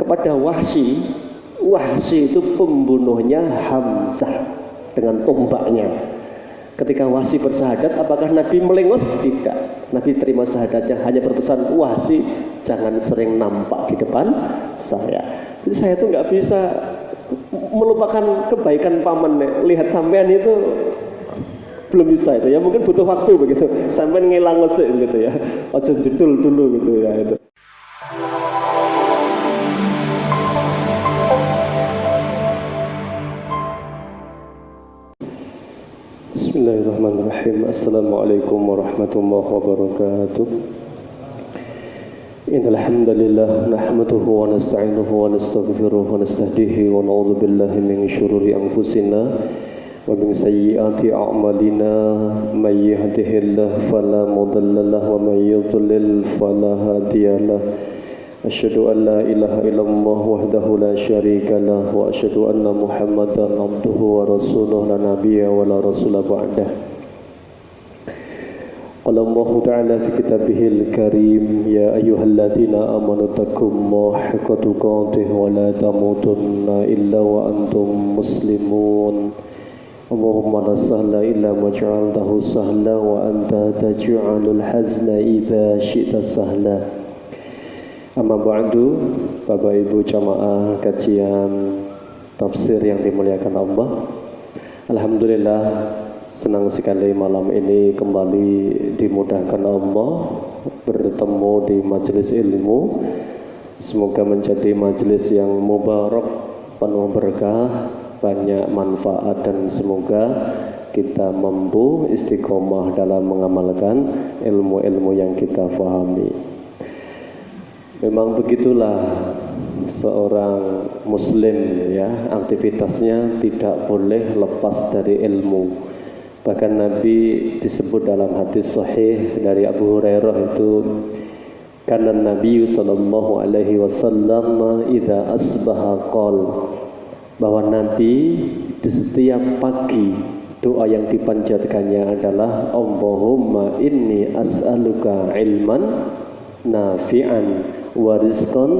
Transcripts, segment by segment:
kepada Wahsy. Wahsy itu pembunuhnya Hamzah dengan tombaknya. Ketika Wahsy bersyahadat, apakah Nabi melengos? Tidak. Nabi terima syahadatnya, hanya berpesan, Wahsy jangan sering nampak di depan saya. Jadi saya tuh nggak bisa melupakan kebaikan paman. Lihat sampean itu belum bisa itu ya, mungkin butuh waktu begitu. Sampean ngilang ngesek gitu ya. Ojo jedul dulu gitu ya itu. Bismillahirrahmanirrahim. Assalamualaikum warahmatullahi wabarakatuh. Innal hamdalillah nahmaduhu wa nasta'inuhu wa nastaghfiruh wa nastahdihi wa na'udzu billahi min shururi anfusina wa min sayyiati a'malina. May yahdihillahu fala mudilla lahu wa may yudlil fala hadiyalah. Asyhadu an la ilaha illallah wahdahu la syarika lah wa asyhadu anna Muhammadan abduhu wa rasuluhu la nabiyya wa la rasula ba'dah. Qala Allah ta'ala fi kitabihil karim ya ayyuhalladzina amanu taqullaha haqqa tuqatih wa la tamutunna illa wa antum muslimun. Allahumma la sahla illa ma ja'altahu sahla wa anta taj'alul hazna idza syi'ta sahla. Amma ba'du, Bapak Ibu jamaah kajian tafsir yang dimuliakan Allah. Alhamdulillah, senang sekali malam ini kembali dimudahkan Allah bertemu di majelis ilmu. Semoga menjadi majelis yang mubarak, penuh berkah, banyak manfaat, dan semoga kita mampu istiqomah dalam mengamalkan ilmu-ilmu yang kita fahami. Memang begitulah seorang muslim ya, aktivitasnya tidak boleh lepas dari ilmu. Bahkan Nabi disebut dalam hadis sahih dari Abu Hurairah itu, karena Nabi sallallahu alaihi wasallam idza asbaha qol, bahwa Nabi di setiap pagi doa yang dipanjatkannya adalah Allahumma inni as'aluka ilman nafi'an wa rizqan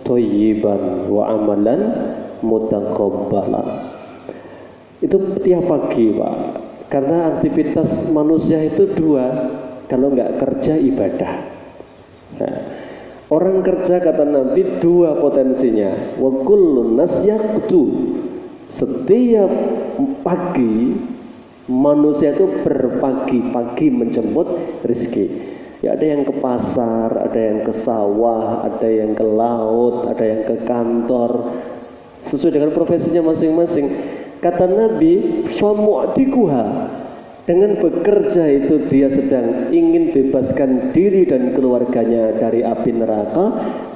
thayyiban wa amalan mutaqabbalan. Itu tiap pagi, Pak. Karena aktivitas manusia itu dua, kalau nggak kerja ibadah. Nah, orang kerja kata Nabi dua potensinya. Wa kullun nas yaqtu. Setiap pagi manusia itu berpagi-pagi menjemput rezeki. Ya, ada yang ke pasar, ada yang ke sawah, ada yang ke laut, ada yang ke kantor, sesuai dengan profesinya masing-masing. Kata Nabi, famu'tikuha, dengan bekerja itu dia sedang ingin bebaskan diri dan keluarganya dari api neraka,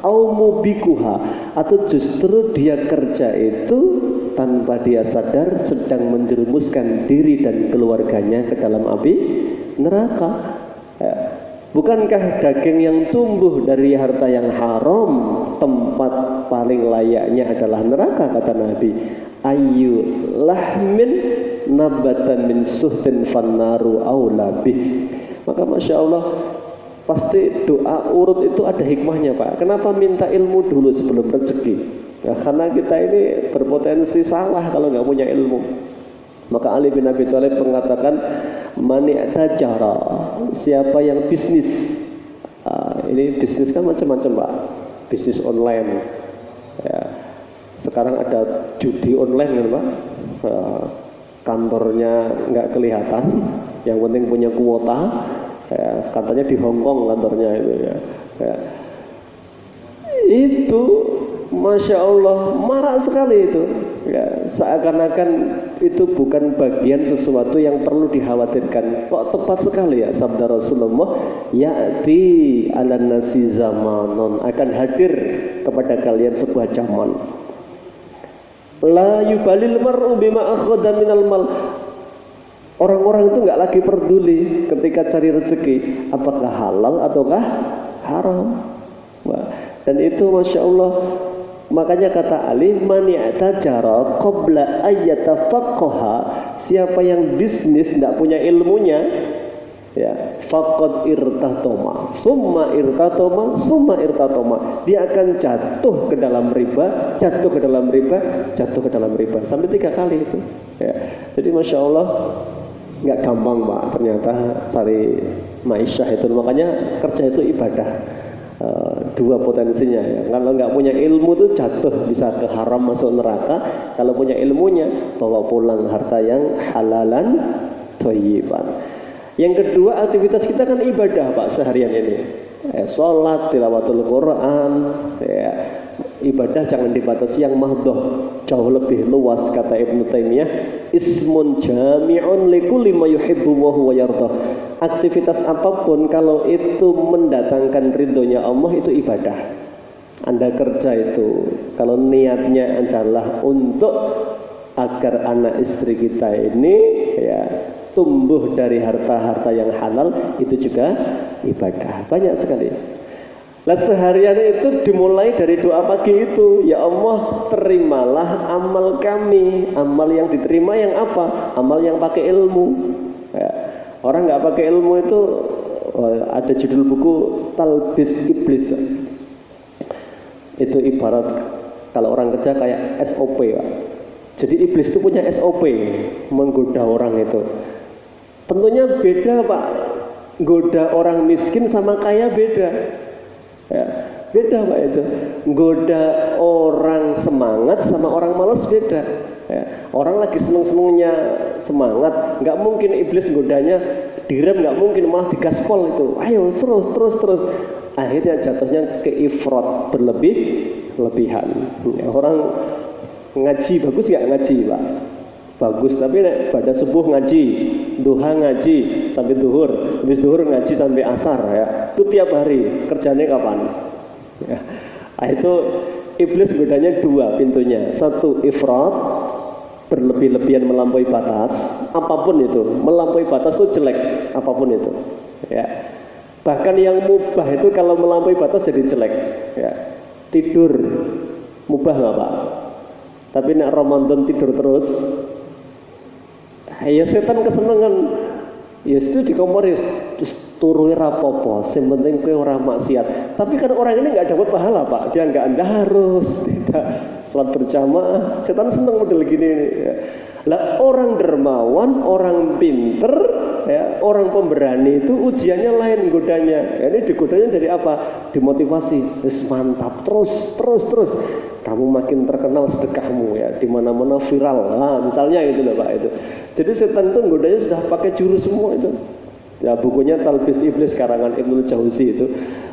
au mubikuha, atau justru dia kerja itu tanpa dia sadar sedang menjerumuskan diri dan keluarganya ke dalam api neraka. Ya. Bukankah daging yang tumbuh dari harta yang haram tempat paling layaknya adalah neraka, kata Nabi. Ayu lahmin nabatan min suhtin fannaru aula bih. Maka Masya Allah, pasti doa urut itu ada hikmahnya, Pak. Kenapa minta ilmu dulu sebelum rezeki? Ya, karena kita ini berpotensi salah kalau nggak punya ilmu. Maka Ali bin Abi Thalib mengatakan, mani tajara, siapa yang bisnis. Ini bisnis kan macam-macam, Pak. Bisnis online. Ya. Sekarang ada judi online kan, Pak. Kantornya nggak kelihatan, yang penting punya kuota. Ya. Katanya di Hong Kong kantornya itu ya. Ya. Itu Masya Allah marak sekali itu. Ya, seakan-akan itu bukan bagian sesuatu yang perlu dikhawatirkan. Kok tepat sekali ya sabda Rasulullah, ya'ti 'alan nasi zamanun, akan hadir kepada kalian sebuah zaman. La yubalil mar'u bima akhadha minal mal. Orang-orang itu enggak lagi peduli ketika cari rezeki apakah halal ataukah haram. Wah, dan itu Masya Allah. Makanya kata Ali, mani atajara qabla ayyatafaqqaha, siapa yang bisnis tidak punya ilmunya, Ya, faqad irtatoma, summa irtatoma, summa irtatoma. Dia akan jatuh ke dalam riba, jatuh ke dalam riba, jatuh ke dalam riba sampai 3 kali itu. Ya. Jadi masya Allah nggak gampang Pak ternyata cari maisyah itu. Makanya kerja itu ibadah. Dua potensinya ya. Kalau nggak punya ilmu tuh jatuh bisa ke haram masuk neraka. Kalau punya ilmunya bawa pulang harta yang halalan thayyiban. Yang kedua, aktivitas kita kan ibadah Pak seharian ini. Sholat, tilawatul Quran, ya. Ibadah jangan dibatasi yang mahdhah, jauh lebih luas kata Ibnu Taimiyah, ismun jami'un likulli ma yuhibbu wa huwa yardah. Aktivitas apapun kalau itu mendatangkan ridhonya Allah itu ibadah. Anda kerja itu kalau niatnya adalah untuk agar anak istri kita ini ya tumbuh dari harta-harta yang halal, itu juga ibadah. Banyak sekali. Lah seharian itu dimulai dari doa pagi itu, ya Allah terimalah amal kami. Amal yang diterima yang apa? Amal yang pakai ilmu. Ya. Orang nggak pakai ilmu itu ada judul buku Talbis Iblis. Itu ibarat kalau orang kerja kayak SOP Pak. Jadi iblis itu punya SOP menggoda orang itu. Tentunya beda Pak, goda orang miskin sama kaya beda ya, beda Pak itu. Goda orang semangat sama orang malas beda ya. Orang lagi seneng-senengnya semangat, nggak mungkin iblis godanya direm, nggak mungkin, malah digaspol itu, ayo terus. Akhirnya jatuhnya ke ifrat, berlebihan ya. Orang ngaji bagus nggak ngaji Pak? Bagus, tapi pada subuh ngaji, duha ngaji sampai duhur, habis duhur ngaji sampai asar ya. Itu tiap hari, kerjanya kapan? Ya. Nah, itu iblis godanya 2 pintunya. Satu ifrat, berlebih-lebihan melampaui batas, apapun itu, melampaui batas itu jelek, apapun itu. Ya. Bahkan yang mubah itu kalau melampaui batas jadi jelek. Ya. Tidur mubah nggak Pak? Tapi nek Ramadan tidur terus, ya setan kesenangan. Ya itu di kompor ya turunnya rapopo, yang penting kowe ora maksiat. Tapi kan orang ini nggak dapat pahala Pak. Dia nggak harus tidak salat berjamaah. Setan senang model gini ya. Lah orang dermawan, orang pinter, ya, orang pemberani itu ujiannya lain godanya. Ya, ini digodanya dari apa? Dimotivasi. Wis mantap, terus. Kamu makin terkenal sedekahmu ya, di mana-mana viral. Nah, misalnya gitu loh Pak itu. Jadi setan itu godanya sudah pakai jurus semua itu. Ya bukunya Talbis Iblis karangan Ibnu Jauzi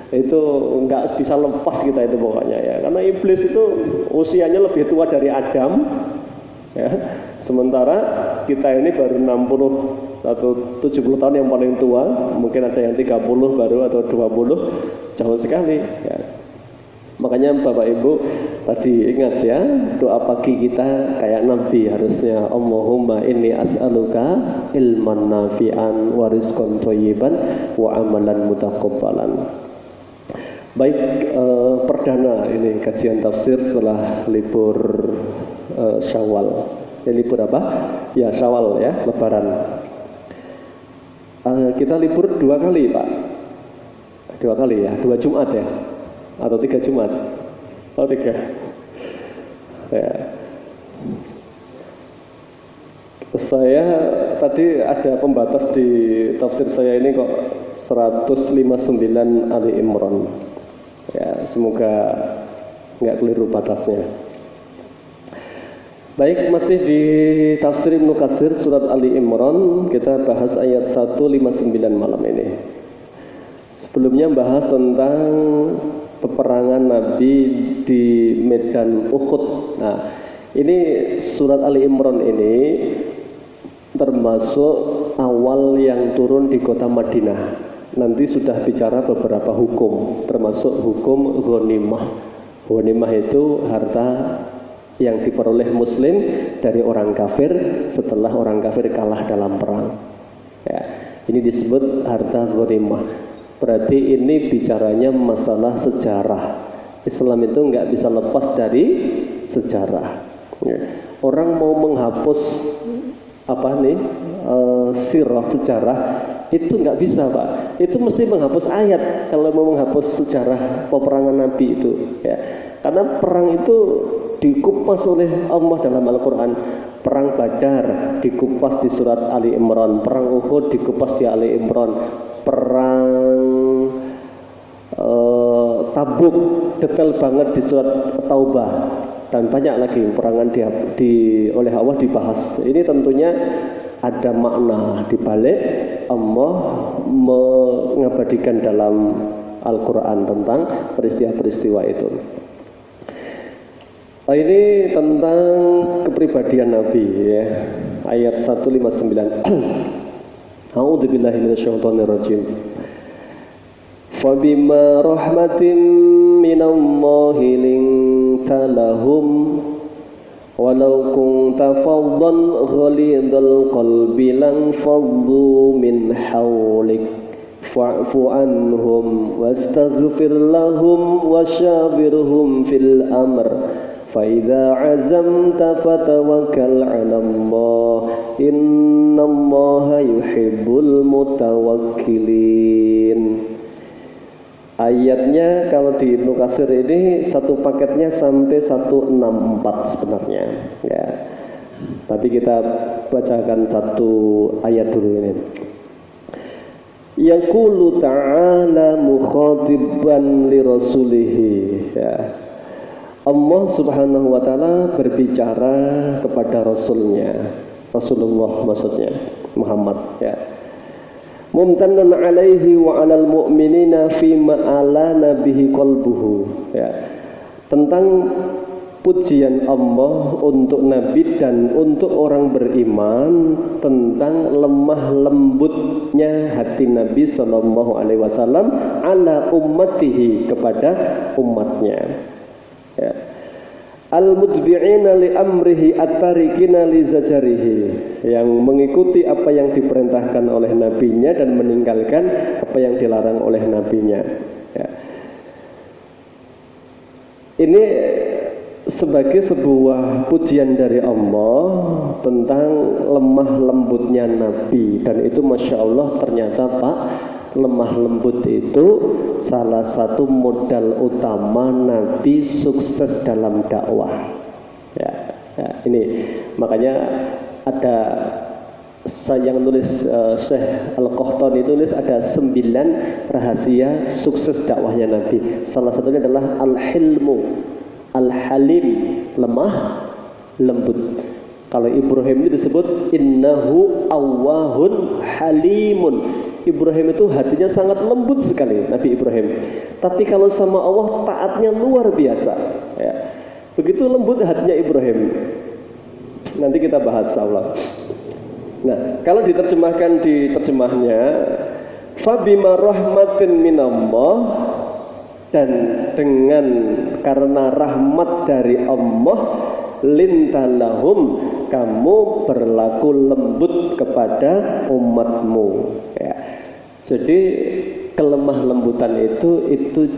itu nggak bisa lepas kita itu pokoknya ya. Karena iblis itu usianya lebih tua dari Adam. Ya. Sementara kita ini baru 60 atau 70 tahun yang paling tua, mungkin ada yang 30 baru atau 20, jauh sekali ya. Makanya Bapak Ibu tadi ingat ya, doa pagi kita kayak Nabi harusnya, Allahumma inni as'aluka ilman nafi'an wa rizqan thayyiban wa amalan mutaqabbalan. Baik, perdana ini kajian tafsir setelah libur Syawal. Ya, libur apa? Ya Syawal ya, Lebaran. Kita libur 2 kali Pak. 2 kali ya, 2 Jumat ya. Atau 3 Jumat? Oh 3 ya. Saya tadi ada pembatas di tafsir saya ini kok 159 Ali Imran ya, semoga nggak keliru batasnya. Baik, masih di tafsir Ibnu Katsir surat Ali Imran, kita bahas ayat 159 malam ini. Sebelumnya bahas tentang peperangan Nabi di medan Uhud. Nah, ini surat Ali Imran ini termasuk awal yang turun di kota Madinah. Nanti sudah bicara beberapa hukum, termasuk hukum ghanimah. Ghanimah itu harta yang diperoleh muslim dari orang kafir setelah orang kafir kalah dalam perang. Ya, ini disebut harta ghanimah. Berarti ini bicaranya masalah sejarah. Islam itu nggak bisa lepas dari sejarah. Ya. Orang mau menghapus sirah sejarah Itu nggak bisa Pak. Itu mesti menghapus ayat kalau mau menghapus sejarah peperangan Nabi itu. Ya. Karena perang itu dikupas oleh Allah dalam Al-Quran. Perang Badar dikupas di surat Ali Imran. Perang Uhud dikupas di Ali Imran. Perang Tabuk detail banget di surat Taubah. Dan banyak lagi perangan oleh Allah dibahas. Ini tentunya ada makna di balik Allah mengabadikan dalam Al-Quran tentang peristiwa-peristiwa itu. Ini tentang kepribadian Nabi ya. Ayat 159. A'udzubillahi minasyaitonirrajim. Fabima rahmatin minallahi linta lahum walau kunta faddan ghalidhal qalbi lan faddu min hawlik fa'fu anhum wastaghfir lahum wasyawirhum fil amr fa idza azamta fatawakkal 'alallah innallaha yuhibbul mutawakkilin. Ayatnya kalau di Ibnu Katsir ini satu paketnya sampai 164 sebenarnya ya. Tapi kita bacakan satu ayat dulu ini. Yaqulu ta'ala mukhatiban li rasulihi ya. Allah Subhanahu wa taala berbicara kepada rasulnya, Rasulullah maksudnya Muhammad ya. Mumtanan alaihi wa alal mu'minina fima alana bihi qalbuhu ya. Tentang pujian Allah untuk Nabi dan untuk orang beriman tentang lemah lembutnya hati Nabi sallallahu alaihi wasallam ala ummatihi kepada umatnya ya. Al-mudbi'ina li amrihi at-tarikina li zajarihi, yang mengikuti apa yang diperintahkan oleh nabinya dan meninggalkan apa yang dilarang oleh nabinya ya. Ini sebagai sebuah pujian dari Allah tentang lemah lembutnya Nabi. Dan itu Masya Allah ternyata Pak, lemah lembut itu salah satu modal utama Nabi sukses dalam dakwah ya, ya. Ini makanya ada saya yang nulis Syekh Al-Qahtani tulis ada 9 rahasia sukses dakwahnya Nabi. Salah satunya adalah al-hilmu, al-halim, lemah lembut. Kalau Ibrahim itu disebut innahu awwahun halimun. Ibrahim itu hatinya sangat lembut sekali, Nabi Ibrahim. Tapi kalau sama Allah taatnya luar biasa ya. Begitu lembut hatinya Ibrahim. Nanti kita bahas Allah. Nah, kalau diterjemahkan di terjemahnya fabima rahmatin minallah, dan dengan karena rahmat dari Allah lintalahum, kamu berlaku lembut kepada umatmu ya. Jadi kelemah lembutan itu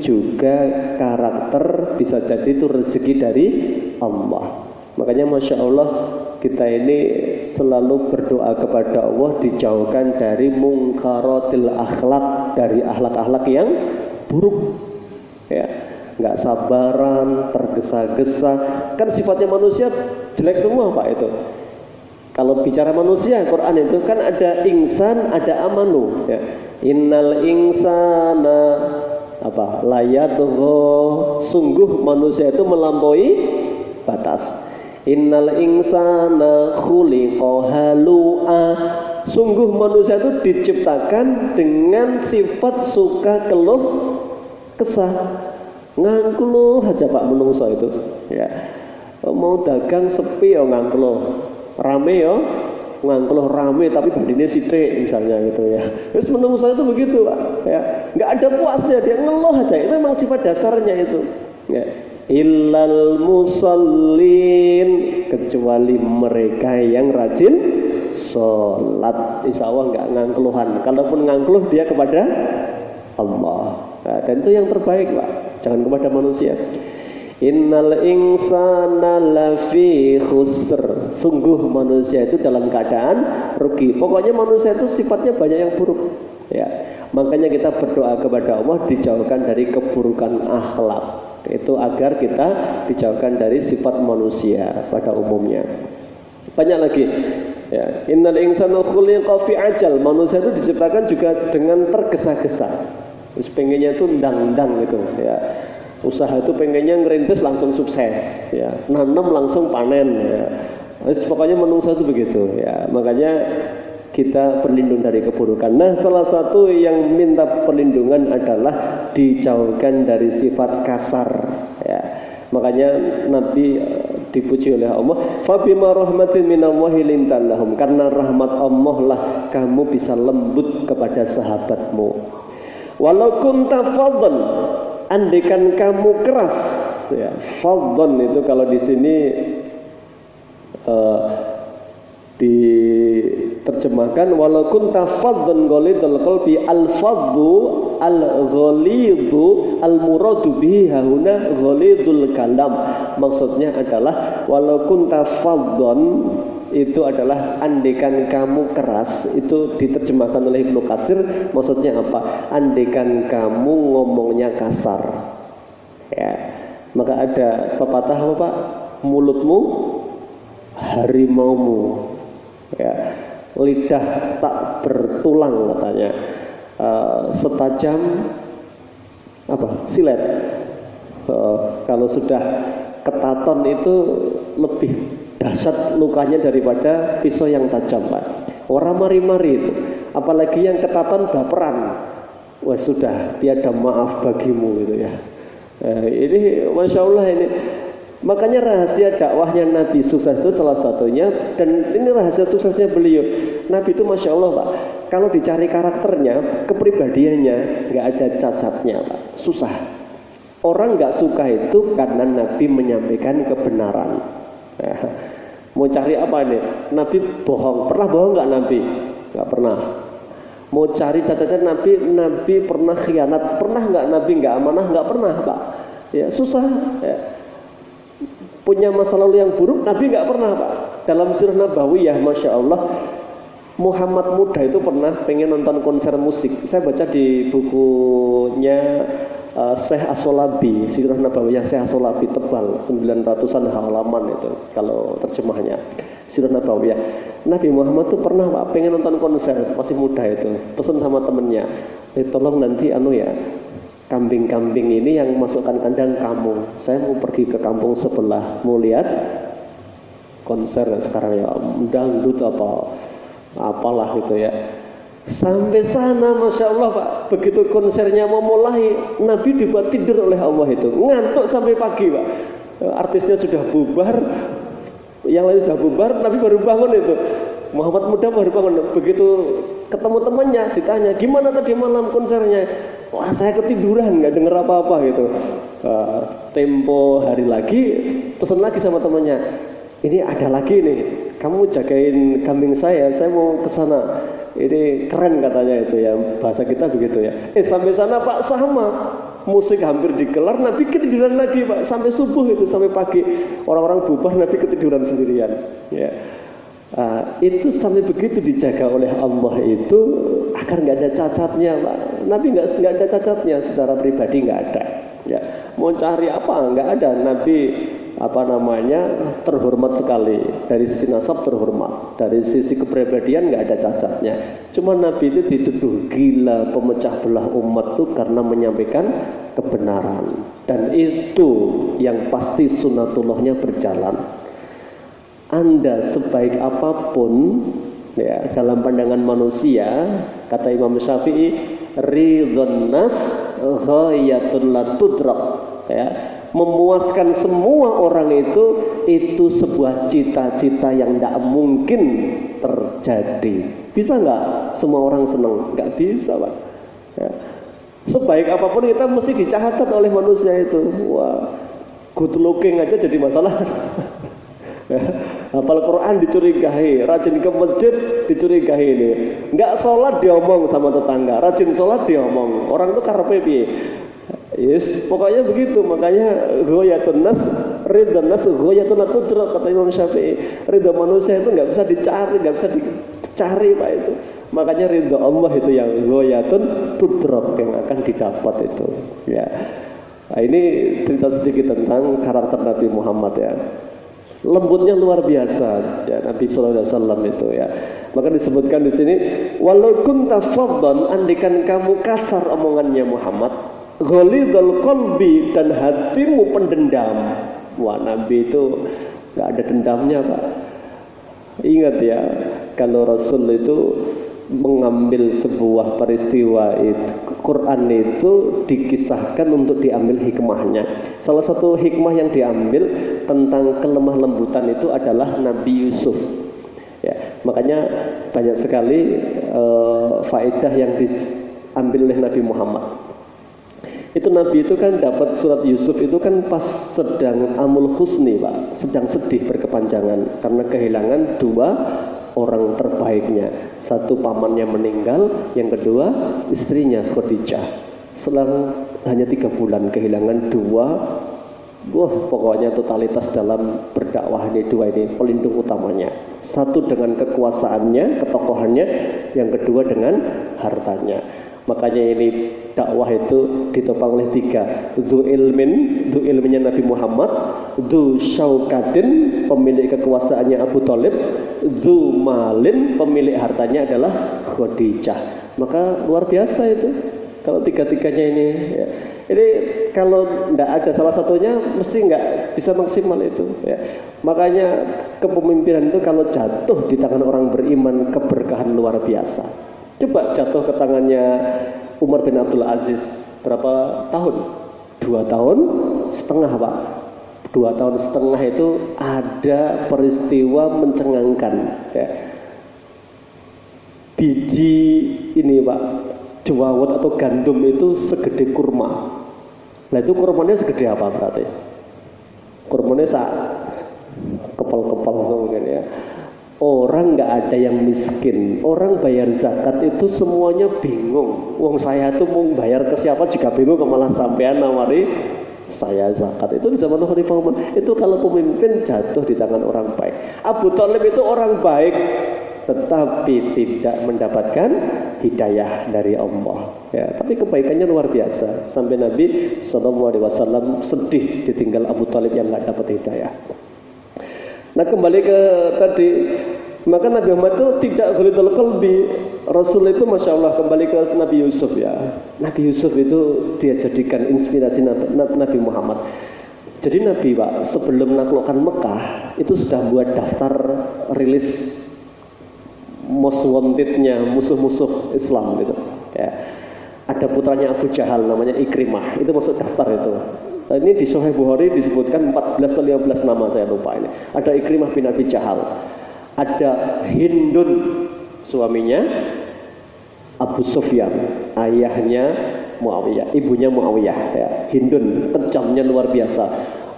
juga karakter, bisa jadi itu rezeki dari Allah. Makanya Masya Allah kita ini selalu berdoa kepada Allah dijauhkan dari mungkaratil akhlak, dari akhlak-akhlak yang buruk ya. Nggak sabaran, tergesa-gesa, kan sifatnya manusia jelek semua Pak itu. Kalau bicara manusia, Quran itu kan ada insan, ada amanu ya. Innal insana apa? Layatgha, sungguh manusia itu melampaui batas. Innal insana khuliqa halu'a, sungguh manusia itu diciptakan dengan sifat suka keluh kesah. Ngangkluh aja Pak menungso itu ya. Mau dagang sepi ya ngangkluh, rame ya ngangkluh rame tapi badine sithik misalnya gitu ya. Terus menungso itu begitu Pak ya. Enggak ada puasnya, dia ngeluh aja. Itu memang sifat dasarnya itu ya. Illal musallin, kecuali mereka yang rajin sholat, insya Allah enggak ngangkluhan. Kalaupun ngangkluh dia kepada Allah. Nah, dan itu yang terbaik Pak, jangan kepada manusia. Innal insana lafi khusr, Sungguh manusia itu dalam keadaan rugi. Pokoknya manusia itu sifatnya banyak yang buruk. Ya, makanya kita berdoa kepada Allah dijauhkan dari keburukan akhlak. Itu agar kita dijauhkan dari sifat manusia pada umumnya. Banyak lagi. Ya, innal insana khuliqa fi ajal. Manusia itu diciptakan juga dengan tergesa-gesa. Terus pengennya itu ndang-ndang gitu. Ya, usaha itu pengennya ngerintis langsung sukses. Ya, nanam langsung panen. Ya. Terus pokoknya manusia itu begitu. Ya, makanya kita berlindung dari keburukan. Nah, salah satu yang minta perlindungan adalah dijauhkan dari sifat kasar. Ya, makanya Nabi dipuji oleh Allah, fabima rahmatin minallahi lintal lahum, karena rahmat Allah lah kamu bisa lembut kepada sahabatmu. Walau kunta faddan, andaikan kamu keras. Ya, faddan itu kalau di sini diterjemahkan walau kunta faddan ghalidul qalbi, al-faddu al-ghalidhu al-muradu bihi hauna ghalidul kalam. Maksudnya adalah walau kunta faddan itu adalah andaikan kamu keras. Itu diterjemahkan oleh Ibnu Katsir, maksudnya apa? Andaikan kamu ngomongnya kasar. Ya. Maka ada pepatah apa, Pak? Mulutmu harimaumu. Ya, lidah tak bertulang katanya, setajam apa? Silet. Kalau sudah ketaton itu lebih dahsyat lukanya daripada pisau yang tajam, Pak. Orang mari-mari itu, apalagi yang ketaton baperan, wah sudah tiada maaf bagimu gitu ya. Ini masya Allah ini. Makanya rahasia dakwahnya Nabi sukses itu salah satunya, dan ini rahasia suksesnya beliau. Nabi itu masya Allah, Pak, kalau dicari karakternya, kepribadiannya nggak ada cacatnya, Pak. Susah. Orang nggak suka itu karena Nabi menyampaikan kebenaran. Ya. Mau cari apa nih? Nabi bohong. Pernah bohong nggak Nabi? Nggak pernah. Mau cari cacatnya Nabi, Nabi pernah khianat. Pernah nggak Nabi nggak amanah? Nggak pernah, Pak. Ya susah. Ya. Punya masa lalu yang buruk, Nabi nggak pernah, Pak. Dalam sirah Nabawiyah, masya Allah, Muhammad muda itu pernah pengen nonton konser musik. Saya baca di bukunya Syekh As-Solabi, sirah Nabawiyah Syekh As-Solabi, tebal 900-an halaman itu kalau terjemahnya sirah Nabawiyah. Nabi Muhammad itu pernah, Pak, pengen nonton konser, masih muda itu, pesan sama temennya, tolong nanti kambing-kambing ini yang masukkan kandang kamu. Saya mau pergi ke kampung sebelah, mau lihat konser sekarang ya, dangdut apalah gitu ya. Sampai sana, masya Allah, Pak, begitu konsernya mau mulai, Nabi dibuat tidur oleh Allah itu, ngantuk sampai pagi, Pak. Artisnya sudah bubar, yang lain sudah bubar, Nabi baru bangun itu. Muhammad muda baru bangun. Begitu ketemu temannya, ditanya, gimana tadi malam konsernya? Wah, saya ketiduran, nggak denger apa-apa gitu. Tempo hari lagi, pesan lagi sama temannya, ini ada lagi nih, kamu jagain kambing saya mau ke sana. Ini keren katanya itu ya, bahasa kita begitu ya. Sampai sana, Pak, sama. Musik hampir dikelar, Nabi ketiduran lagi, Pak, sampai subuh itu, sampai pagi. Orang-orang bubar, Nabi ketiduran sendirian. Ya. Itu sampai begitu dijaga oleh Allah itu agar nggak ada cacatnya, Pak. Nabi nggak ada cacatnya secara pribadi, nggak ada. Ya, mau cari apa? Nggak ada. Nabi terhormat sekali, dari sisi nasab terhormat, dari sisi kepribadian nggak ada cacatnya. Cuma Nabi itu dituduh gila, pemecah belah umat tuh karena menyampaikan kebenaran, dan itu yang pasti sunatullahnya berjalan. Anda sebaik apapun ya, dalam pandangan manusia, kata Imam Syafi'i, ridhon nas ghayatun la tudrak, ya, memuaskan semua orang itu sebuah cita-cita yang tidak mungkin terjadi. Bisa nggak semua orang senang? Nggak bisa, Pak. Ya. Sebaik apapun kita mesti dicacat oleh manusia itu. Wah, good looking aja jadi masalah. Hafal Quran dicurigai, rajin ke masjid dicurigai ini. Nggak sholat diomong sama tetangga, rajin sholat diomong. Orang itu karepe piye? Yes, pokoknya begitu. Makanya ghayatun nas Ridho nas ghayatun la tudrak, kata Imam Syafi'i. Ridho manusia itu nggak bisa dicari, nggak bisa dicari Pak itu. Makanya ridho Allah itu yang ghayatun tudrak, yang akan didapat itu. Ya. Nah, ini cerita sedikit tentang karakter Nabi Muhammad ya. Lembutnya luar biasa ya Nabi sallallahu alaihi wasallam itu ya. Maka disebutkan di sini, walau kunta faddan, andikan kamu kasar omongannya Muhammad, ghalidhal qalbi, dan hatimu pendendam. Wah, Nabi itu enggak ada dendamnya, Pak. Ingat ya, kalau Rasul itu mengambil sebuah peristiwa itu, Quran itu dikisahkan untuk diambil hikmahnya. Salah satu hikmah yang diambil tentang kelemah lembutan itu adalah Nabi Yusuf. Ya, makanya banyak sekali faedah yang diambil oleh Nabi Muhammad. Itu Nabi itu kan dapat surat Yusuf itu kan pas sedang amul husni Pak, sedang sedih berkepanjangan karena kehilangan dua orang terbaiknya. Satu pamannya meninggal, yang kedua istrinya Khadijah. Selang hanya 3 bulan kehilangan dua. Wah, pokoknya totalitas dalam berdakwah ini dua ini pelindung utamanya. Satu dengan kekuasaannya, ketokohannya, yang kedua dengan hartanya. Makanya ini dakwah itu ditopang oleh 3. Dzu ilminnya Nabi Muhammad, dzu syaukatin, pemilik kekuasaannya Abu Thalib, dzu malin, pemilik hartanya adalah Khadijah. Maka luar biasa itu kalau 3-tiganya ini ya. Ini kalau tidak ada salah satunya mesti nggak bisa maksimal itu ya. Makanya kepemimpinan itu kalau jatuh di tangan orang beriman, keberkahan luar biasa. Coba jatuh ke tangannya Umar bin Abdul Aziz, berapa tahun? 2 tahun setengah Pak. 2 tahun setengah itu ada peristiwa mencengangkan ya. Biji ini Pak, jawawut atau gandum itu segede kurma. Nah itu kurmanya segede apa berarti? Kurmanya kepal-kepal mungkin ya. Orang nggak ada yang miskin. Orang bayar zakat itu semuanya bingung. Wong saya tuh mau bayar ke siapa juga bingung, malah sampean nawari saya zakat. Itu di zaman Khalifah Umar. Itu kalau pemimpin jatuh di tangan orang baik. Abu Thalib itu orang baik, tetapi tidak mendapatkan hidayah dari Allah. Ya, tapi kebaikannya luar biasa. Sampai Nabi SAW sedih ditinggal Abu Thalib yang nggak dapat hidayah. Nah kembali ke tadi, maka Nabi Muhammad itu tidak ghalidhul qalbi. Rasul itu Masya Allah, kembali ke Nabi Yusuf ya. Nabi Yusuf itu dia jadikan inspirasi Nabi Muhammad. Jadi Nabi Pak sebelum menaklukkan Mekah itu sudah buat daftar rilis most wantednya musuh-musuh Islam gitu ya. Ada putranya Abu Jahal namanya Ikrimah, itu masuk daftar itu. Ini di Sahih Bukhari disebutkan 14 atau 15 nama, saya lupa ini. Ada Ikrimah bin Abi Jahal, ada Hindun suaminya Abu Sufyan, ayahnya Muawiyah, ibunya Muawiyah ya. Hindun kejamnya luar biasa.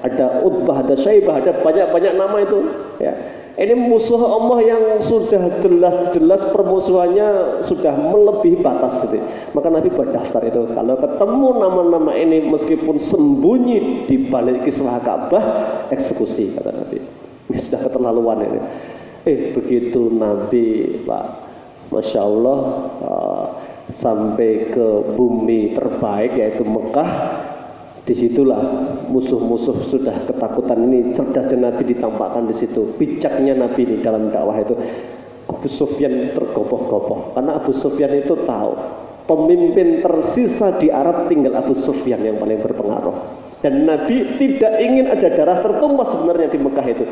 Ada Utbah, ada Syaibah, ada banyak-banyak nama itu ya. Ini musuh Allah yang sudah jelas-jelas permusuhannya sudah melebihi batas gitu. Maka Nabi buat daftar itu. Kalau ketemu nama-nama ini meskipun sembunyi di balik kiswah Ka'bah, eksekusi kata Nabi. Ini sudah keterlaluan ini. Begitu Nabi Pak, Masya Allah sampai ke bumi terbaik yaitu Mekah. Disitulah musuh-musuh sudah ketakutan. Ini cerdasnya Nabi ditampakkan di situ, bijaknya Nabi di dalam dakwah itu. Abu Sufyan tergopoh-gopoh karena Abu Sufyan itu tahu pemimpin tersisa di Arab tinggal Abu Sufyan yang paling berpengaruh, dan Nabi tidak ingin ada darah tertumpah sebenarnya di Mekah itu.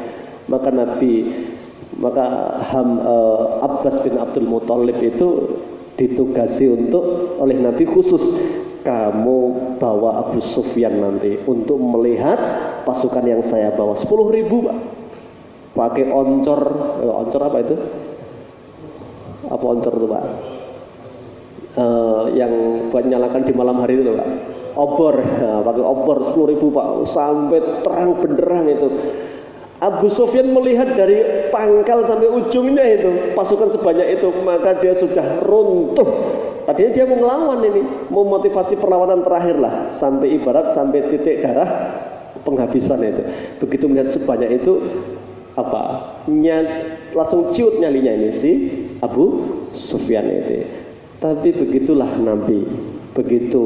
Maka Abbas bin Abdul Muthalib itu ditugasi oleh Nabi khusus, kamu bawa Abu Sufyan nanti untuk melihat pasukan yang saya bawa 10.000 Pak, pakai oncor apa itu? Apa oncor itu Pak? Yang buat nyalakan di malam hari itu Pak, obor, pakai obor 10.000 Pak, sampai terang benderang itu. Abu Sufyan melihat dari pangkal sampai ujungnya itu pasukan sebanyak itu, maka dia sudah runtuh. Tadinya dia mau ngelawan ini, mau motivasi perlawanan terakhir lah, sampai ibarat sampai titik darah penghabisan itu. Begitu melihat sebanyak itu langsung ciut nyalinya ini si Abu Sufyan itu. Tapi begitulah Nabi. Begitu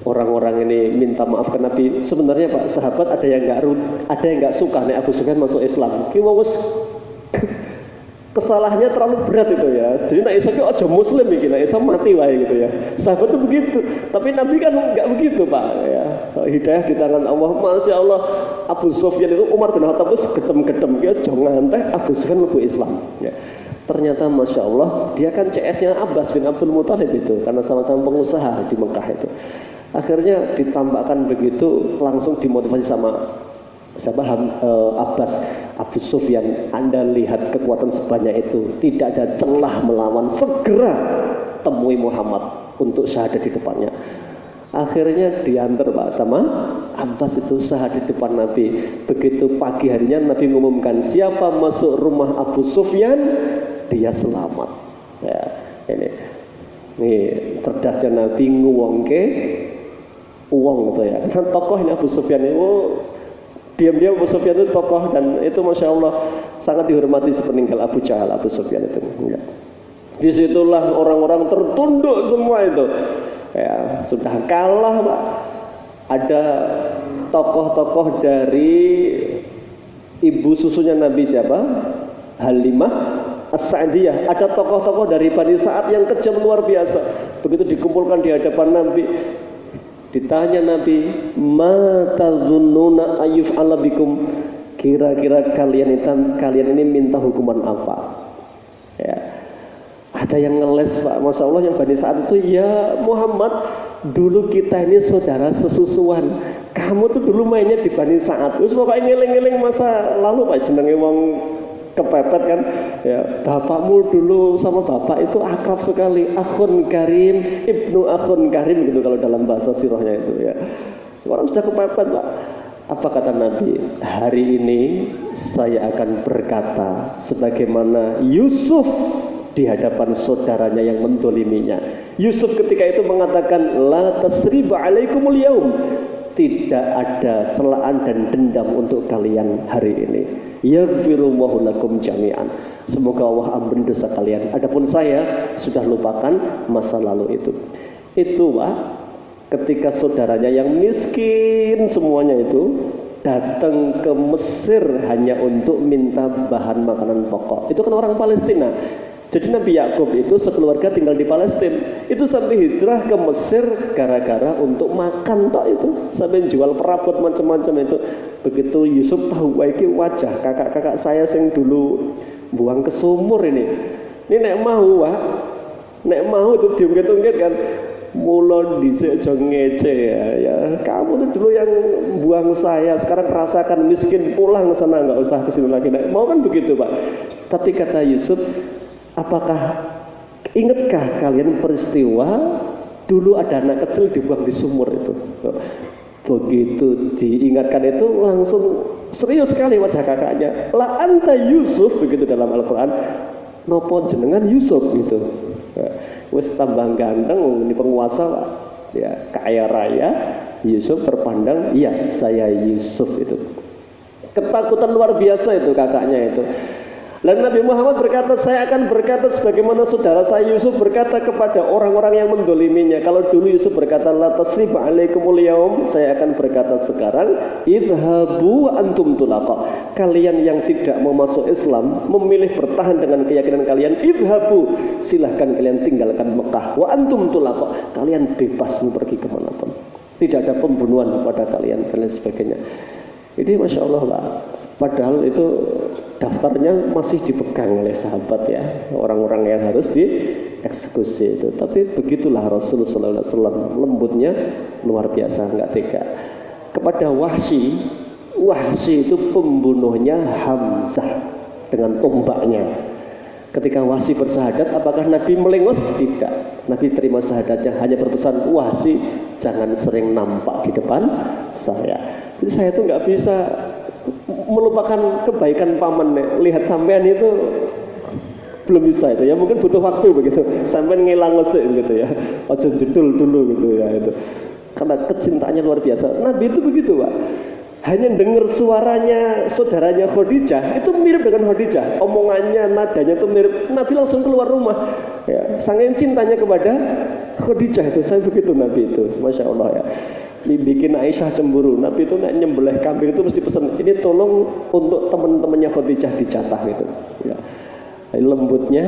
orang-orang ini minta maaf ke Nabi. Sebenarnya Pak sahabat ada yang nggak suka nih Abu Sufyan masuk Islam. Ki wis kesalahannya terlalu berat itu ya. Jadi nak Isa aja muslim iki, nak Isa mati wae gitu ya. Sahabat itu begitu. Tapi Nabi kan nggak begitu Pak ya. Hidayah di tangan Allah. Masya Allah Abu Sufyan itu Umar bin Khattab itu gedem-gedem ya jangan teh Abu Sufyan mlebu Islam ya. Ternyata Masya Allah dia kan CS-nya Abbas bin Abdul Muthalib itu karena sama-sama pengusaha di Mekah itu. Akhirnya ditambahkan begitu langsung dimotivasi sama Abbas. Abu Sufyan, Anda lihat kekuatan sebanyak itu, tidak ada celah melawan, segera temui Muhammad untuk syahadat di depannya. Akhirnya diantar Pak sama Abbas itu syahadat di depan Nabi. Begitu pagi harinya Nabi mengumumkan siapa masuk rumah Abu Sufyan dia selamat ya. Ini cerdasnya Nabi nguwongke uang gitu ya. Kan tokoh ini Abu Sufyan itu diam-diam Abu Sufyan itu tokoh dan itu Masya Allah sangat dihormati sepeninggal Abu Jahal. Abu Sufyan itu ya. Disitulah orang-orang tertunduk semua itu ya, sudah kalah Pak. Ada tokoh-tokoh dari ibu susunya Nabi siapa? Halimah As-Sa'diyah. Ada tokoh-tokoh dari Bani Sa'ad yang kejam luar biasa. Begitu dikumpulkan di hadapan Nabi, ditanya Nabi, "Ma tazunnuna ayyuf'ala bikum?" Kira-kira kalian ini minta hukuman apa? Ya. Ada yang ngeles Pak, Masya Allah yang Bani Sa'ad itu, ya Muhammad, dulu kita ini saudara sesusuan. Kamu tuh dulu mainnya di Bani Sa'ad. Terus pokoknya ngeling-ngeling masa lalu Pak, jenenge wong kepepet kan. Ya, bapakmu dulu sama bapak itu akrab sekali, akhun karim, ibnu akhun karim gitu kalau dalam bahasa sirahnya itu ya. Orang sudah kepepet Pak. Apa kata Nabi? Hari ini saya akan berkata sebagaimana Yusuf di hadapan saudaranya yang mendoliminya. Yusuf ketika itu mengatakan, la tasriba alaikumul yaum. Tidak ada celaan dan dendam untuk kalian hari ini. Yaghfirullahu lakum jami'an. Semoga Allah ampuni dosa kalian. Adapun saya sudah lupakan masa lalu itu. Itu Pak, ketika saudaranya yang miskin semuanya itu datang ke Mesir hanya untuk minta bahan makanan pokok. Itu kan orang Palestina. Jadi Nabi Yakub itu sekeluarga tinggal di Palestina. Itu sampai hijrah ke Mesir gara-gara untuk makan tok itu. Sampai jual perabot macam-macam itu. Begitu Yusuf tahu iki wajah kakak-kakak saya yang dulu buang ke sumur ini. Ini nek mau Pak. Nek mau itu diungkit-ungkit kan. Mulon dhisik aja ngece ya. Kamu tuh dulu yang buang saya, sekarang rasakan miskin, pulang sana enggak usah ke sini lagi. Nek mau kan begitu Pak. Tapi kata Yusuf, apakah ingatkah kalian peristiwa dulu ada anak kecil dibuang di sumur itu? Begitu diingatkan itu langsung serius sekali wajah kakaknya. La anta Yusuf, begitu dalam Al-Quran. Nopo jenengan Yusuf gitu. Wes tambah ganteng, ini penguasa Pak. Ya, kaya raya. Yusuf terpandang, iya saya Yusuf itu. Ketakutan luar biasa itu kakaknya itu. Lalu Nabi Muhammad berkata, saya akan berkata sebagaimana saudara saya Yusuf berkata kepada orang-orang yang mendoliminya. Kalau dulu Yusuf berkata, la tasriba alaikumul yaum, saya akan berkata sekarang, idhabu antum tulaqa. Kalian yang tidak mau masuk Islam, memilih bertahan dengan keyakinan kalian, idhabu, silahkan kalian tinggalkan Mekah. Wa antum tulaqa, kalian bebas mau pergi kemanapun. Tidak ada pembunuhan pada kalian dan lain sebagainya. Jadi Masya Allah Pak, padahal itu daftarnya masih dipegang oleh sahabat ya, orang-orang yang harus dieksekusi itu. Tapi begitulah Rasulullah SAW, lembutnya luar biasa, nggak tega. Kepada Wahsy itu pembunuhnya Hamzah dengan tombaknya. Ketika Wahsy bersahadat, apakah Nabi melengos? Tidak. Nabi terima sahadatnya, hanya berpesan, Wahsy jangan sering nampak di depan saya. Jadi saya tuh nggak bisa melupakan kebaikan paman. Lihat sampean itu belum bisa itu ya, mungkin butuh waktu begitu. Sampean ngilang ngesek gitu ya, ojo jedul dulu gitu ya itu. Karena kecintaannya luar biasa. Nabi itu begitu Pak. hanya dengar suaranya saudaranya Khadijah itu mirip dengan Khadijah, omongannya, nadanya itu mirip. Nabi langsung keluar rumah, ya, saking cintanya kepada Khadijah itu. Saya begitu Nabi itu, masya Allah ya. Bikin Aisyah cemburu. Nabi itu nyembelih kambing itu mesti pesan, ini tolong untuk teman-temannya Khadijah dicatat gitu. Ya. Lembutnya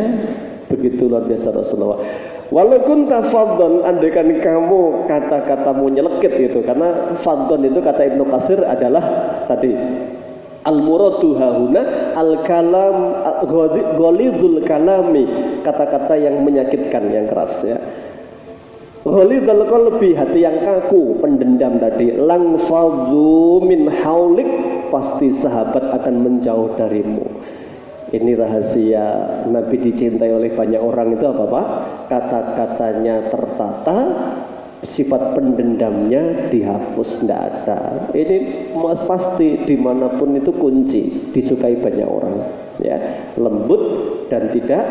begitu luar biasa Rasulullah. Walaupun tafadhon, andaikan kamu kata-katamu nyelekit gitu, karena fadhon itu kata Ibnu Katsir adalah tadi al-muradu hahuna al-kalam ghalidul kalami, kata-kata yang menyakitkan, yang keras ya. Ghalidul qalbi, hati yang kaku, pendendam tadi. Lang fadhu min haulik, pasti sahabat akan menjauh darimu. Ini rahasia Nabi dicintai oleh banyak orang itu apa Pak? Kata-katanya tertata, sifat pendendamnya dihapus, tidak ada. Ini mas pasti dimanapun itu kunci, disukai banyak orang. Ya, lembut dan tidak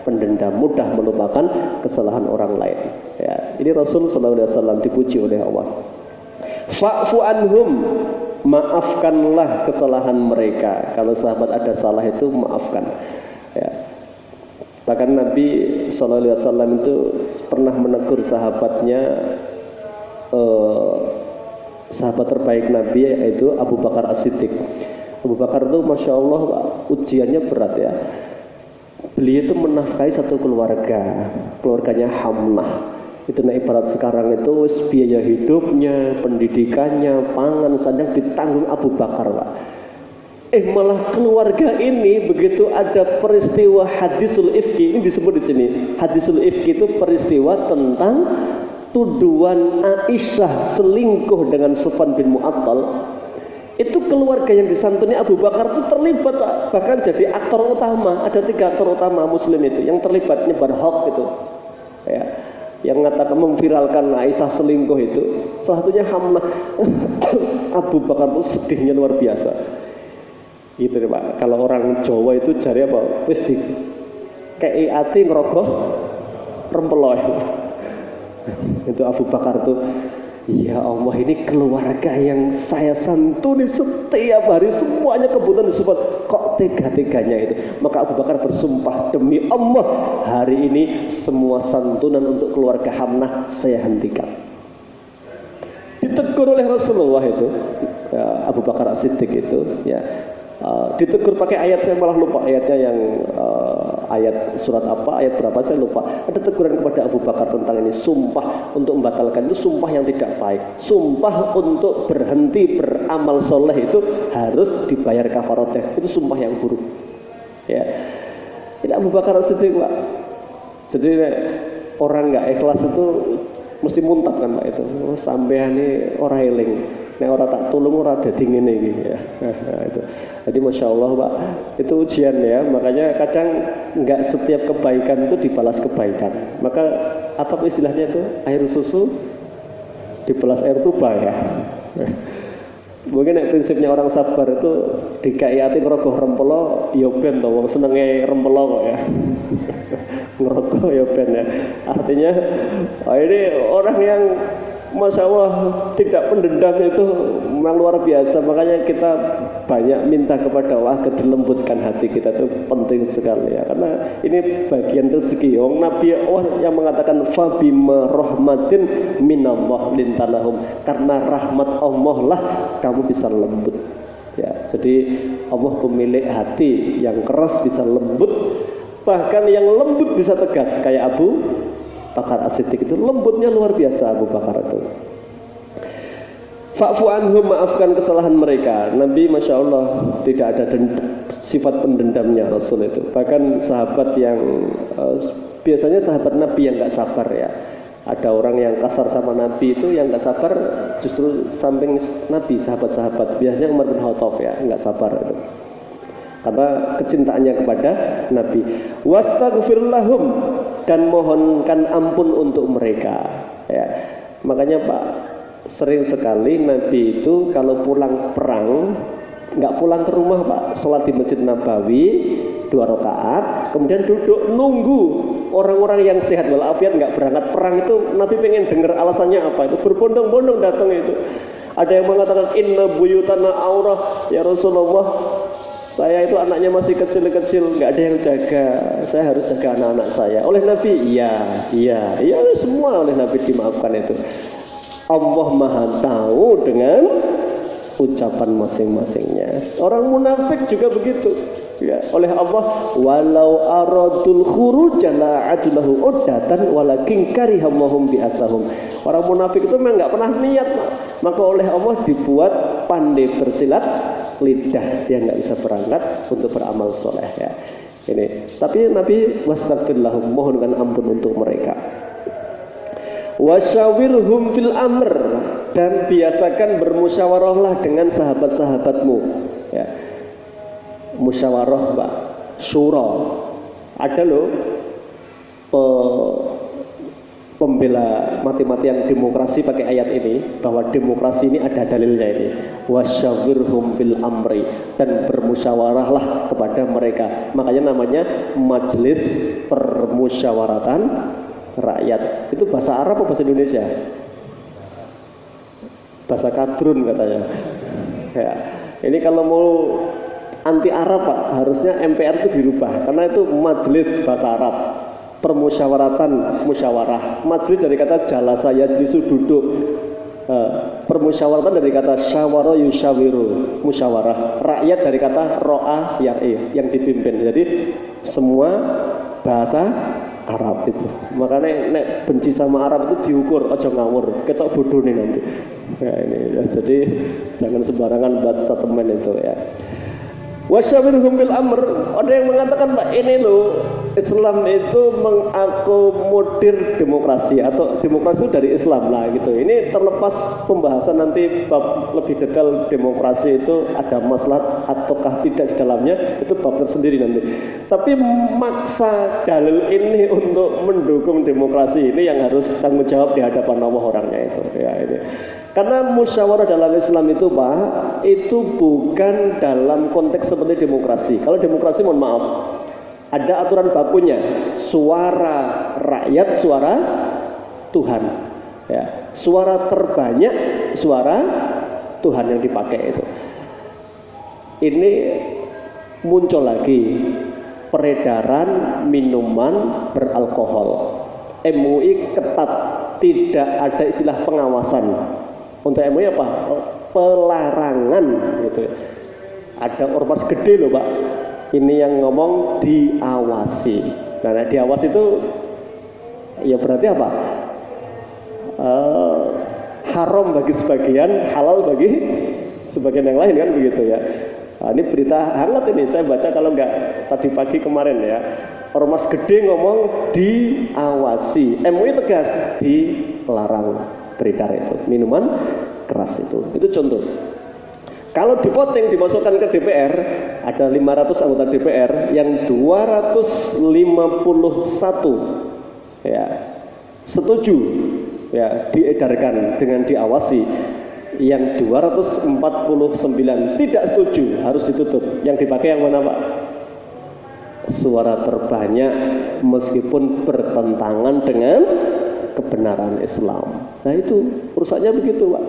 pendendam, mudah melupakan kesalahan orang lain. Ya, ini Rasul Sallallahu Alaihi Wasallam dipuji oleh Allah. Fa'fu anhum, maafkanlah kesalahan mereka. Kalau sahabat ada salah itu maafkan. Ya. Bahkan Nabi Sallallahu Alaihi Wasallam itu pernah menegur sahabatnya, sahabat terbaik Nabi yaitu Abu Bakar As-Siddiq. Abu Bakar itu masya Allah ujiannya berat ya. Beliau itu menafkahi satu keluarga, keluarganya Hamnah. Itu nah ibarat sekarang itu biaya hidupnya, pendidikannya, pangan, sandang ditanggung Abu Bakar Pak. Malah keluarga ini begitu ada peristiwa hadisul ifki, ini disebut di sini. Hadisul ifki itu peristiwa tentang tuduhan Aisyah selingkuh dengan Sufyan bin Mu'attal. Itu keluarga yang disantuni Abu Bakar itu terlibat Pak. Bahkan jadi aktor utama. Ada 3 aktor utama Muslim itu yang terlibat nyebar hoax itu. Ya. Yang mengatakan memviralkan Aisyah selingkuh itu, salah satunya Hamnah. Abu Bakar itu sedihnya luar biasa. Gitu deh Pak. Kalau orang Jawa itu jari apa? Wis di kei ati ngerogoh rempeloy. Itu Abu Bakar tuh, ya Allah, ini keluarga yang saya santuni setiap hari, semuanya kebutuhan disupport, kok tega-teganya itu. Maka Abu Bakar bersumpah, demi Allah, hari ini semua santunan untuk keluarga Hamnah saya hentikan. Ditegur oleh Rasulullah itu, ya, Abu Bakar As-Siddiq itu, ya, ditegur pakai ayat, saya malah lupa ayatnya, yang ayat surat apa, ayat berapa saya lupa. Ada teguran kepada Abu Bakar tentang ini, sumpah untuk membatalkan itu sumpah yang tidak baik. Sumpah untuk berhenti beramal soleh itu harus dibayar kafaratnya, itu sumpah yang buruk. Ya, ini Abu Bakar As-Siddiq Pak. Jadi orang nggak ikhlas itu mesti muntap kan Pak itu. Oh, sampean ini orang eling. Nek ora tak tulung ora dadi ngene iki ya. Itu. Jadi masya Allah Pak, itu ujian ya. Makanya kadang nggak setiap kebaikan itu dibalas kebaikan. Maka apa istilahnya itu? Air susu dibalas air tuba ya. Mungkin prinsipnya orang sabar itu dikai ati ngerogoh rempelo ya ben to, wong senenge rempelo kok ya. Ngerogoh ya ben ya. Artinya ini orang yang masya Allah tidak pendendam itu memang luar biasa. Makanya kita banyak minta kepada Allah agar dilembutkan hati kita, itu penting sekali ya. Karena ini bagian rezeki. Nabi Allah yang mengatakan fabima rahmatin minallah lintalahum, karena rahmat Allah lah kamu bisa lembut ya. Jadi Allah pemilik hati yang keras bisa lembut, bahkan yang lembut bisa tegas. Kayak Abu Bakar As-Siddiq itu lembutnya luar biasa Abu Bakar itu. Fa'fu anhum, maafkan kesalahan mereka. Nabi masya Allah tidak ada sifat pendendamnya Rasul itu. Bahkan sahabat yang biasanya sahabat Nabi yang nggak sabar ya. Ada orang yang kasar sama Nabi itu, yang nggak sabar justru samping Nabi, sahabat-sahabat. Biasanya Umar bin Khattab ya, nggak sabar itu. Karena kecintaannya kepada Nabi. Wastaghfir lahum, dan mohonkan ampun untuk mereka ya. Makanya Pak, sering sekali Nabi itu kalau pulang perang nggak pulang ke rumah Pak, sholat di Masjid Nabawi 2 rakaat, kemudian duduk nunggu orang-orang yang sehat walafiat nggak berangkat perang itu. Nabi pengen dengar alasannya apa, itu berbondong-bondong datang itu. Ada yang mengatakan inna buyutana aurah ya Rasulullah. Saya itu anaknya masih kecil-kecil, nggak ada yang jaga. Saya harus jaga anak-anak saya. Oleh Nabi, iya, semua oleh Nabi dimaafkan itu. Allah Maha tahu dengan ucapan masing-masingnya. Orang munafik juga begitu. Ya, oleh Allah, walau aradul khuruja la'adlahu uddatan walakin karihamahum bi'athahum. Orang munafik itu memang nggak pernah niat, maka oleh Allah dibuat pandai bersilat lidah, dia nggak bisa berangkat untuk beramal soleh ya. Ini. Tapi Nabi wastaghfirlahum, mohonkan ampun untuk mereka. Wasyawirhum fil amr, dan biasakan bermusyawarahlah dengan sahabat-sahabatmu ya. Musyawarah Pak, syura. Ada loh pembela mati-matian demokrasi pakai ayat ini, bahwa demokrasi ini ada dalilnya ini. Wasyawirhum fil amri, dan bermusyawarahlah kepada mereka. Makanya namanya majelis permusyawaratan rakyat. Itu bahasa Arab atau bahasa Indonesia? Bahasa kadrun katanya ya. Ini kalau mau anti Arab Pak, harusnya MPR itu dirubah, karena itu majelis bahasa Arab. Permusyawaratan, musyawarah. Majelis dari kata jalasa yajlisu, duduk. Permusyawaratan dari kata syawara yusyawiru, musyawarah. Rakyat dari kata ro'a yar'i, yang dipimpin. Jadi semua bahasa Arab itu. Makanya nek benci sama Arab itu diukur, aja ngawur, ketok bodoh nih nanti. Ya, ini ya, jadi jangan sembarangan buat statement itu ya. Wasyawirhum bil amr. Ada yang mengatakan Pak, ini loh Islam itu mengakomodir demokrasi, atau demokrasi itu dari Islam lah gitu. Ini terlepas pembahasan nanti bab lebih detail demokrasi itu ada maslahat ataukah tidak di dalamnya, itu bab tersendiri nanti. Tapi maksa dalil ini untuk mendukung demokrasi ini yang harus tanggung jawab di hadapan Allah orangnya itu ya ini. Karena musyawarah dalam Islam itu Pak, itu bukan dalam konteks seperti demokrasi. Kalau demokrasi mohon maaf, ada aturan bakunya, suara rakyat, suara Tuhan ya. Suara terbanyak, suara Tuhan yang dipakai itu. Ini muncul lagi peredaran minuman beralkohol. MUI ketat, tidak ada istilah pengawasan. Untuk MUI apa? Pelarangan gitu. Ada ormas gede loh Pak. Ini yang ngomong diawasi. Nah, diawasi itu ya berarti apa? Haram bagi sebagian, halal bagi sebagian yang lain kan begitu ya. Nah, ini berita hangat ini, saya baca kalau nggak tadi pagi kemarin ya. Ormas gede ngomong diawasi. MUI tegas dilarang beredar itu minuman keras itu contoh. Kalau dipoting dimasukkan ke DPR, ada 500 anggota DPR, yang 251 ya setuju ya diedarkan dengan diawasi, yang 249 tidak setuju, harus ditutup. Yang dipakai yang mana Pak? Suara terbanyak meskipun bertentangan dengan kebenaran Islam. Nah itu urusannya begitu Pak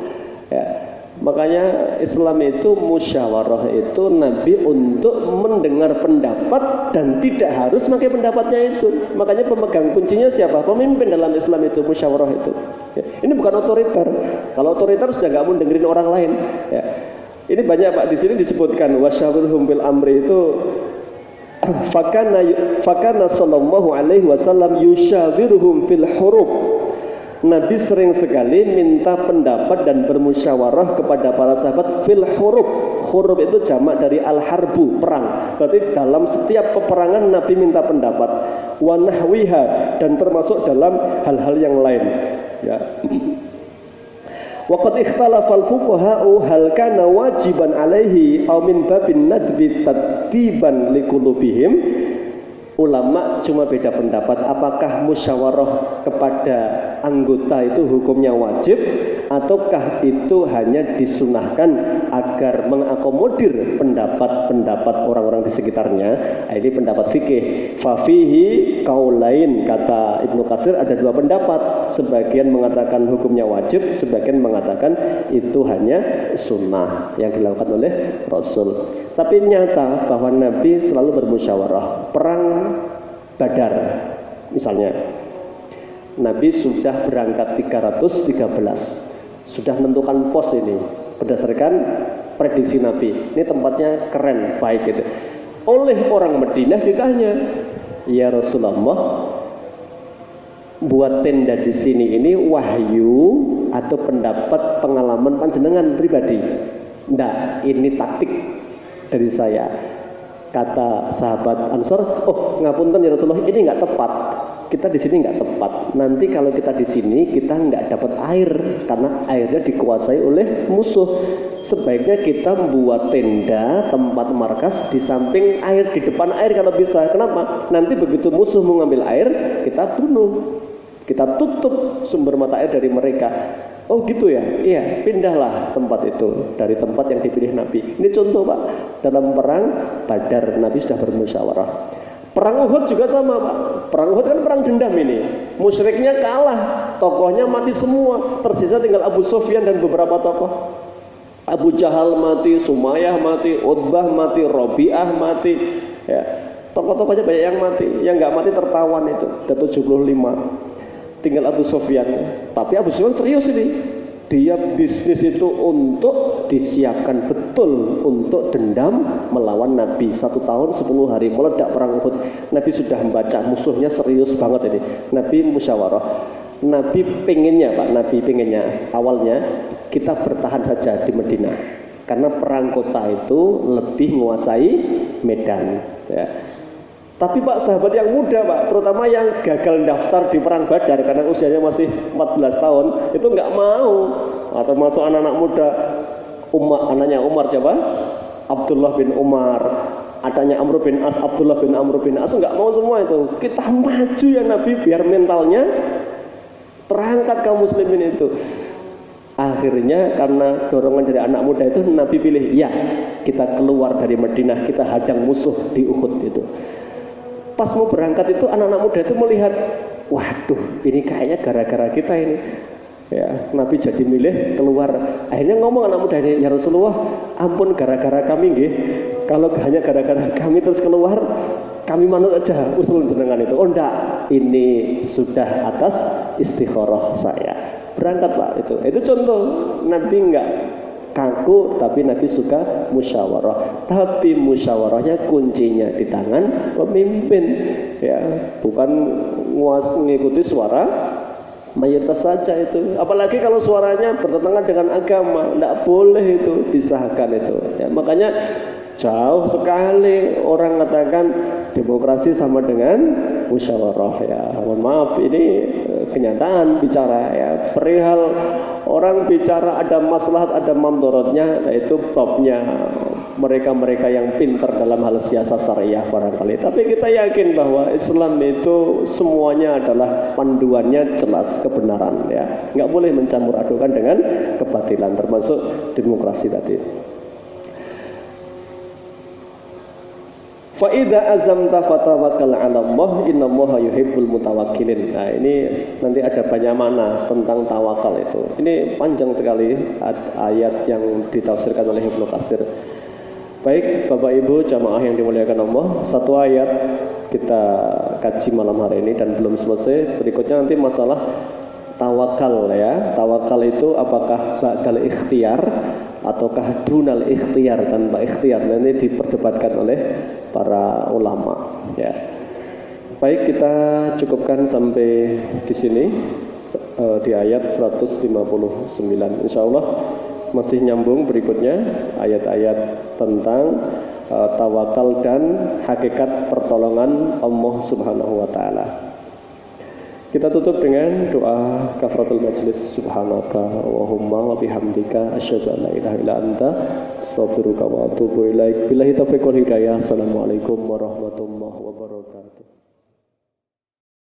ya. Makanya Islam itu musyawarah itu Nabi untuk mendengar pendapat dan tidak harus pakai pendapatnya itu. Makanya pemegang kuncinya siapa? Pemimpin dalam Islam itu musyawarah itu ya. Ini bukan otoriter. Kalau otoriter sudah nggak mau dengerin orang lain ya. Ini banyak Pak, di sini disebutkan wasyawirhum bil amri itu fakana sallallahu alaihi wasallam yusyawiruhum fil hurub. Nabi sering sekali minta pendapat dan bermusyawarah kepada para sahabat fil hurub. Hurub itu jamak dari al-harbu, perang. Berarti dalam setiap peperangan Nabi minta pendapat. Wa nahwiha, dan termasuk dalam hal-hal yang lain ya. Waqad ikhtalafa al-fuqaha'u hal kana wajiban alaihi aw min babin nadbi taddiban liqulubihim. Ulama cuma beda pendapat, apakah musyawarah kepada anggota itu hukumnya wajib ataukah itu hanya disunahkan agar mengakomodir pendapat-pendapat orang-orang di sekitarnya. Nah, ini pendapat fikih. Fafihi kaulain, kata Ibnu Katsir ada dua pendapat. Sebagian mengatakan hukumnya wajib, sebagian mengatakan itu hanya sunnah yang dilakukan oleh Rasul. Tapi nyata bahwa Nabi selalu bermusyawarah. Perang Badar misalnya, Nabi sudah berangkat 313, sudah menentukan pos ini berdasarkan prediksi Nabi. Ini tempatnya keren, baik gitu. Oleh orang Madinah ditanya, ya Rasulullah, buat tenda di sini ini wahyu atau pendapat pengalaman panjenengan pribadi? Nggak, ini taktik dari saya. Kata sahabat Ansor, oh ngapunten ya Rasulullah, ini nggak tepat. Kita di sini nggak tepat. Nanti kalau kita di sini kita nggak dapat air karena airnya dikuasai oleh musuh. Sebaiknya kita membuat tenda tempat markas di samping air, di depan air kalau bisa. Kenapa? Nanti begitu musuh mau ngambil air, kita bunuh. Kita tutup sumber mata air dari mereka. Oh gitu ya? Iya, pindahlah tempat itu dari tempat yang dipilih Nabi. Ini contoh Pak, dalam perang Badar Nabi sudah bermusyawarah. Perang Uhud juga sama Pak. Perang Uhud kan perang dendam ini. Musyriknya kalah, tokohnya mati semua. Tersisa tinggal Abu Sufyan dan beberapa tokoh. Abu Jahal mati, Sumayyah mati, Utbah mati, Rabi'ah mati. Ya, tokoh-tokohnya banyak yang mati. Yang nggak mati tertawan itu, ada 75. Tinggal Abu Sufyan. Tapi Abu Sufyan serius ini. Dia bisnis itu untuk disiapkan betul untuk dendam melawan Nabi. 1 tahun 10 hari meledak perang Uhud. Nabi sudah membaca musuhnya serius banget ini. Nabi musyawarah. Nabi pengennya Pak, Nabi pengennya awalnya kita bertahan saja di Madinah. Karena perang kota itu lebih menguasai medan. Ya. Tapi Pak, sahabat yang muda Pak, terutama yang gagal daftar di perang Badar karena usianya masih 14 tahun, itu nggak mau. Termasuk anak-anak muda, anaknya Umar siapa? Abdullah bin Umar, adanya Amr bin As, Abdullah bin Amr bin As, nggak mau semua itu. Kita maju ya Nabi biar mentalnya terangkat kaum muslimin itu. Akhirnya karena dorongan dari anak muda itu Nabi pilih, ya kita keluar dari Madinah, kita hadang musuh di Uhud itu. Pas mau berangkat itu anak-anak muda itu melihat, waduh ini kayaknya gara-gara kita ini. Ya, Nabi jadi milih keluar. Akhirnya ngomong anak muda ini, ya Rasulullah, ampun gara-gara kami nggih. Kalau hanya gara-gara kami terus keluar, kami manut aja usul jenengan itu. Oh enggak, ini sudah atas istikharah saya. Berangkat Pak itu. Itu contoh Nabi enggak kaku, tapi Nabi suka musyawarah. Tapi musyawarahnya kuncinya di tangan pemimpin, ya, bukan ngikuti suara mayoritas saja itu. Apalagi kalau suaranya bertentangan dengan agama, tidak boleh itu disahkan itu. Ya, makanya jauh sekali orang mengatakan demokrasi sama dengan musyawarah. Ya, mohon maaf ini kenyataan bicara ya. Perihal orang bicara ada maslahat, ada mandorotnya, nah itu babnya mereka-mereka yang pintar dalam hal siasat syariah barangkali. Tapi kita yakin bahwa Islam itu semuanya adalah panduannya jelas kebenaran ya. Nggak boleh mencampur adukan dengan kebatilan, termasuk demokrasi tadi. Fa idza azamta fatawakkal 'ala Allah, innallaha yuhibbul mutawakkilin. Nah, ini nanti ada banyak makna tentang tawakal itu. Ini panjang sekali ayat yang ditafsirkan oleh Ibnu Katsir. Baik, Bapak Ibu jamaah yang dimuliakan Allah, satu ayat kita kaji malam hari ini dan belum selesai. Berikutnya nanti masalah tawakal ya. Tawakal itu apakah ba'dal ikhtiar ataukah dunal ikhtiar, tanpa ikhtiar. Nanti diperdebatkan oleh para ulama ya. Baik, kita cukupkan sampai di sini di ayat 159. Insyaallah masih nyambung berikutnya ayat-ayat tentang tawakal dan hakikat pertolongan Allah Subhanahu wa taala. Kita tutup dengan doa kafaratul majlis. Subhanaka Allahumma wa bihamdika asyhadu an la ilaha illa anta astaghfiruka wa atubu ilaik. Billahi taufiq wal hidayah. Assalamualaikum warahmatullahi wabarakatuh.